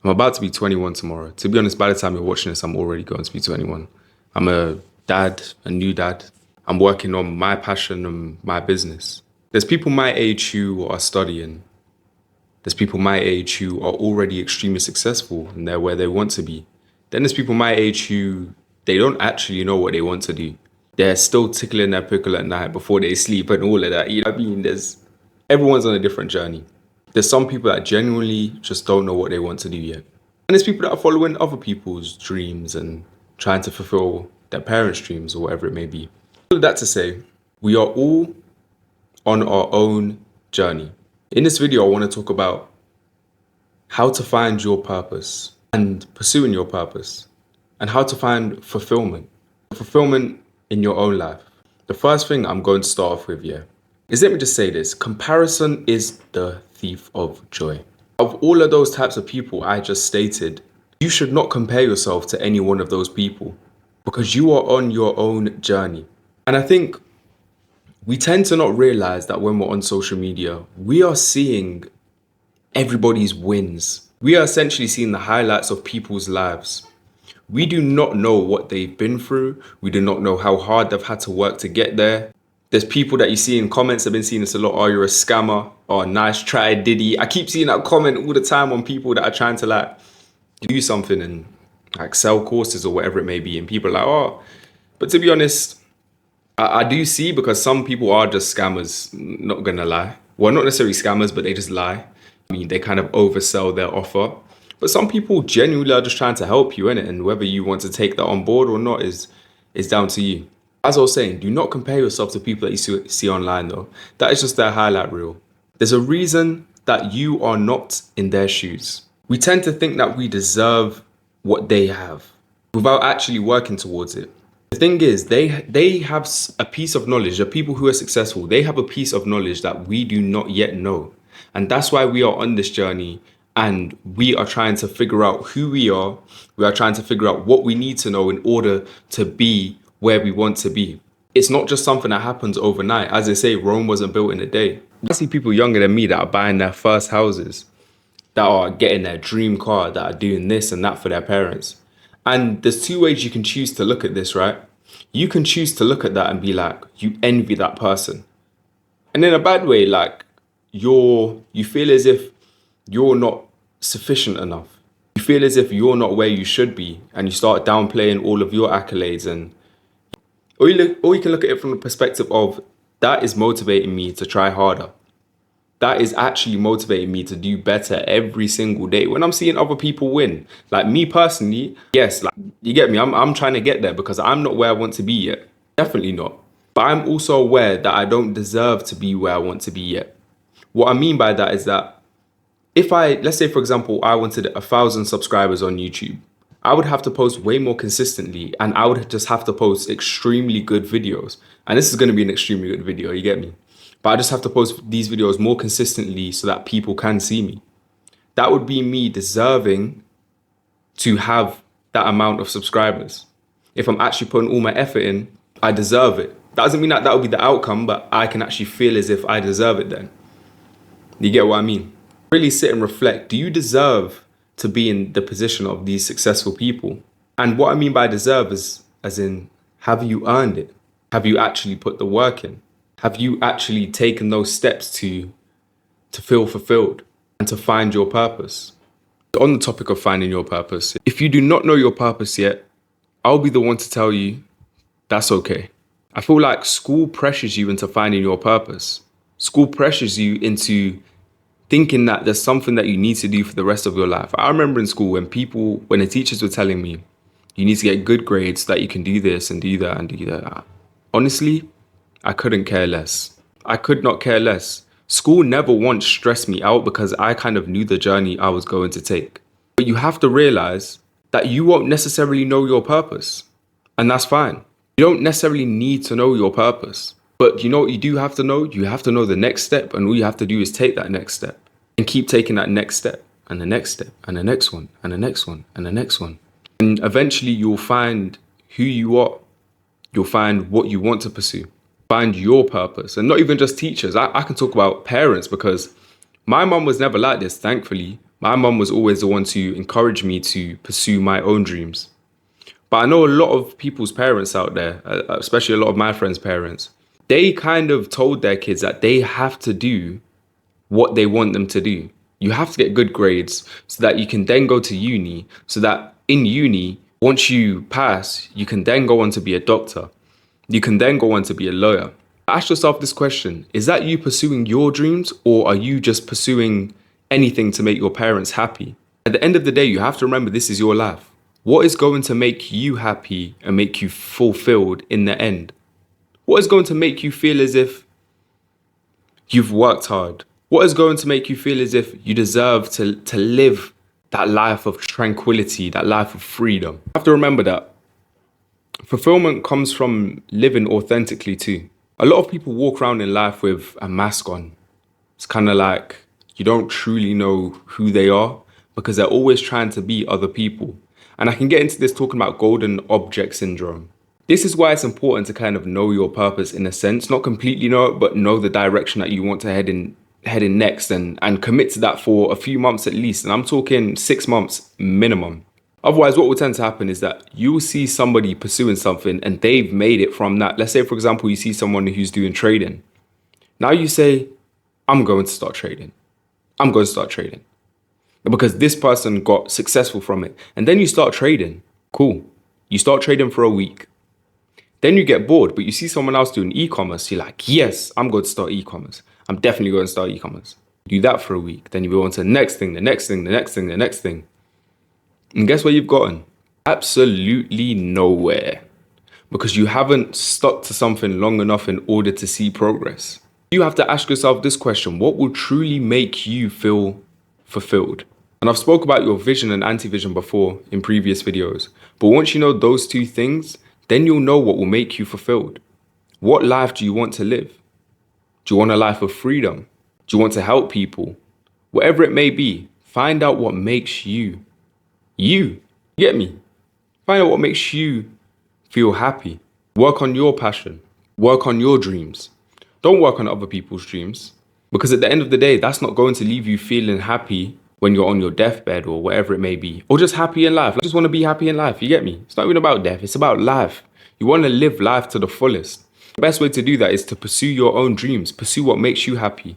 I'm about to be 21 tomorrow. To be honest, by the time you're watching this, I'm already going to be 21. I'm a dad, a new dad. I'm working on my passion and my business. There's people my age who are studying. There's people my age who are already extremely successful and they're where they want to be. Then there's people my age who they don't actually know what they want to do. They're still tickling their pickle at night before they sleep and all of that. You know what I mean? Everyone's on a different journey. There's some people that genuinely just don't know what they want to do yet. And there's people that are following other people's dreams and trying to fulfill their parents' dreams or whatever it may be. All of that to say, we are all on our own journey. In this video, I want to talk about how to find your purpose and pursuing your purpose and how to find fulfillment in your own life. The first thing I'm going to start off with, is let me just say this. Comparison is the thief of joy. Of all of those types of people I just stated, you should not compare yourself to any one of those people because you are on your own journey. And I think we tend to not realize that when we're on social media, we are seeing everybody's wins. We are essentially seeing the highlights of people's lives. We do not know what they've been through. We do not know how hard they've had to work to get there. There's people that you see in comments, I've been seeing this a lot, oh, you're a scammer, oh, nice try, Diddy. I keep seeing that comment all the time on people that are trying to like do something and like sell courses or whatever it may be. And people are like, oh, but to be honest, I do see because some people are just scammers, not gonna lie. Well, not necessarily scammers, but they just lie. I mean, they kind of oversell their offer. But some people genuinely are just trying to help you, innit? And whether you want to take that on board or not is down to you. As I was saying, do not compare yourself to people that you see online though. That is just their highlight reel. There's a reason that you are not in their shoes. We tend to think that we deserve what they have without actually working towards it. The thing is, they have a piece of knowledge. The people who are successful, they have a piece of knowledge that we do not yet know. And that's why we are on this journey and we are trying to figure out who we are. We are trying to figure out what we need to know in order to be where we want to be. It's not just something that happens overnight. As they say, Rome wasn't built in a day. I see people younger than me that are buying their first houses, that are getting their dream car, that are doing this and that for their parents. And there's two ways you can choose to look at this, right? You can choose to look at that and be like, you envy that person. And in a bad way, like you feel as if you're not sufficient enough. You feel as if you're not where you should be and you start downplaying all of your accolades or you can look at it from the perspective of that is motivating me to try harder. That is actually motivating me to do better every single day. When I'm seeing other people win, like me personally, yes, like you get me, I'm trying to get there because I'm not where I want to be yet. Definitely not. But I'm also aware that I don't deserve to be where I want to be yet. What I mean by that is that let's say for example, I wanted 1,000 subscribers on YouTube, I would have to post way more consistently and I would just have to post extremely good videos. And this is going to be an extremely good video, you get me? But I just have to post these videos more consistently so that people can see me. That would be me deserving to have that amount of subscribers. If I'm actually putting all my effort in, I deserve it. That doesn't mean that would be the outcome, but I can actually feel as if I deserve it then. You get what I mean? Really sit and reflect. Do you deserve to be in the position of these successful people? And what I mean by deserve is as in, have you earned it? Have you actually put the work in? Have you actually taken those steps to feel fulfilled and to find your purpose? On the topic of finding your purpose, if you do not know your purpose yet, I'll be the one to tell you that's okay. I feel like school pressures you into finding your purpose. School pressures you into thinking that there's something that you need to do for the rest of your life. I remember in school when the teachers were telling me, you need to get good grades so that you can do this and do that and do that. Honestly, I couldn't care less. I could not care less. School never once stressed me out because I kind of knew the journey I was going to take. But you have to realize that you won't necessarily know your purpose. And that's fine. You don't necessarily need to know your purpose. But you know what you do have to know? You have to know the next step. And all you have to do is take that next step. And keep taking that next step. And the next step. And the next one. And the next one. And the next one. And eventually you'll find who you are. You'll find what you want to pursue. Find your purpose. And not even just teachers. I can talk about parents because my mum was never like this, thankfully. My mum was always the one to encourage me to pursue my own dreams. But I know a lot of people's parents out there, especially a lot of my friends' parents, they kind of told their kids that they have to do what they want them to do. You have to get good grades so that you can then go to uni, so that in uni, once you pass, you can then go on to be a doctor. You can then go on to be a lawyer. Ask yourself this question: is that you pursuing your dreams, or are you just pursuing anything to make your parents happy? At the end of the day, you have to remember this is your life. What is going to make you happy and make you fulfilled in the end? What is going to make you feel as if you've worked hard? What is going to make you feel as if you deserve to live that life of tranquility, that life of freedom? You have to remember that fulfillment comes from living authentically too. A lot of people walk around in life with a mask on. It's kind of like you don't truly know who they are because they're always trying to be other people. And I can get into this talking about golden object syndrome. This is why it's important to kind of know your purpose in a sense, not completely know it, but know the direction that you want to head in next and commit to that for a few months at least. And I'm talking 6 months minimum. Otherwise, what will tend to happen is that you will see somebody pursuing something and they've made it from that. Let's say, for example, you see someone who's doing trading. Now you say, I'm going to start trading. I'm going to start trading. Because this person got successful from it. And then you start trading. Cool. You start trading for a week. Then you get bored, but you see someone else doing e-commerce. You're like, yes, I'm going to start e-commerce. I'm definitely going to start e-commerce. Do that for a week. Then you go on to the next thing, the next thing, the next thing, the next thing. And guess where you've gotten? Absolutely nowhere. Because you haven't stuck to something long enough in order to see progress. You have to ask yourself this question: what will truly make you feel fulfilled? And I've spoke about your vision and anti-vision before in previous videos. But once you know those two things, then you'll know what will make you fulfilled. What life do you want to live? Do you want a life of freedom? Do you want to help people? Whatever it may be, find out what makes you. You get me? Find out what makes you feel happy. Work on your passion. Work on your dreams. Don't work on other people's dreams. Because at the end of the day, that's not going to leave you feeling happy when you're on your deathbed or whatever it may be. Or just happy in life. I just want to be happy in life. You get me? It's not even about death. It's about life. You want to live life to the fullest. The best way to do that is to pursue your own dreams. Pursue what makes you happy.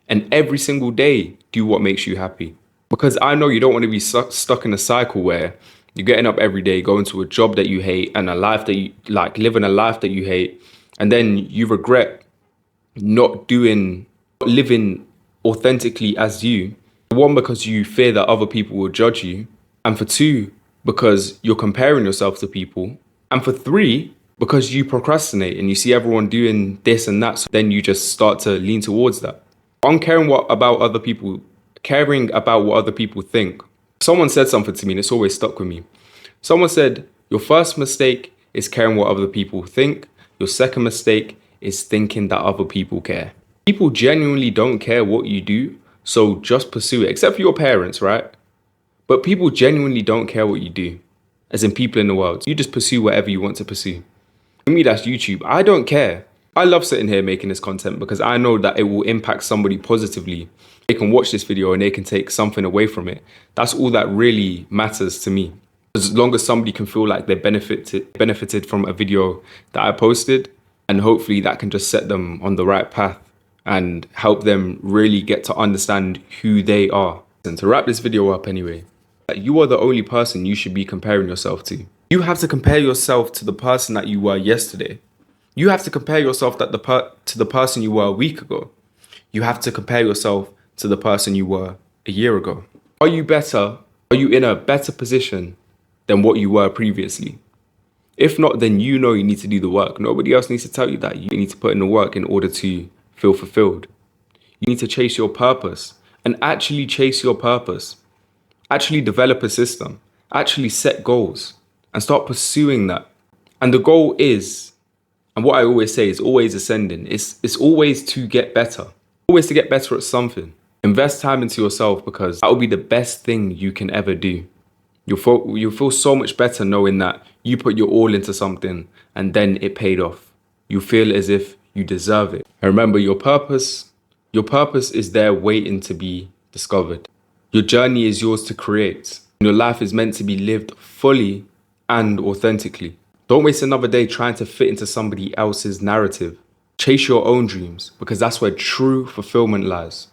And every single day, do what makes you happy. Because I know you don't want to be stuck in a cycle where you're getting up every day, going to a job that you hate and a life that you like, living a life that you hate. And then you regret not living authentically as you. One, because you fear that other people will judge you. And for two, because you're comparing yourself to people. And for three, because you procrastinate and you see everyone doing this and that. So then you just start to lean towards that. I'm caring about what other people think. Someone said something to me and it's always stuck with me. Someone said, your first mistake is caring what other people think. Your second mistake is thinking that other people care. People genuinely don't care what you do, so just pursue it, except for your parents, right? But people genuinely don't care what you do, as in people in the world. You just pursue whatever you want to pursue. For me, that's YouTube. I don't care. I love sitting here making this content because I know that it will impact somebody positively. They can watch this video and they can take something away from it. That's all that really matters to me. As long as somebody can feel like they benefited from a video that I posted, and hopefully that can just set them on the right path and help them really get to understand who they are. And to wrap this video up anyway, you are the only person you should be comparing yourself to. You have to compare yourself to the person that you were yesterday. You have to compare yourself to the person you were a week ago. You have to compare yourself to the person you were a year ago. Are you better? Are you in a better position than what you were previously? If not, then you know you need to do the work. Nobody else needs to tell you that. You need to put in the work in order to feel fulfilled. You need to chase your purpose and actually chase your purpose. Actually develop a system. Actually set goals and start pursuing that. And the goal is, and what I always say is always ascending. It's always to get better. Always to get better at something. Invest time into yourself because that will be the best thing you can ever do. You'll feel so much better knowing that you put your all into something and then it paid off. You feel as if you deserve it. And remember, your purpose is there waiting to be discovered. Your journey is yours to create. Your life is meant to be lived fully and authentically. Don't waste another day trying to fit into somebody else's narrative. Chase your own dreams because that's where true fulfillment lies.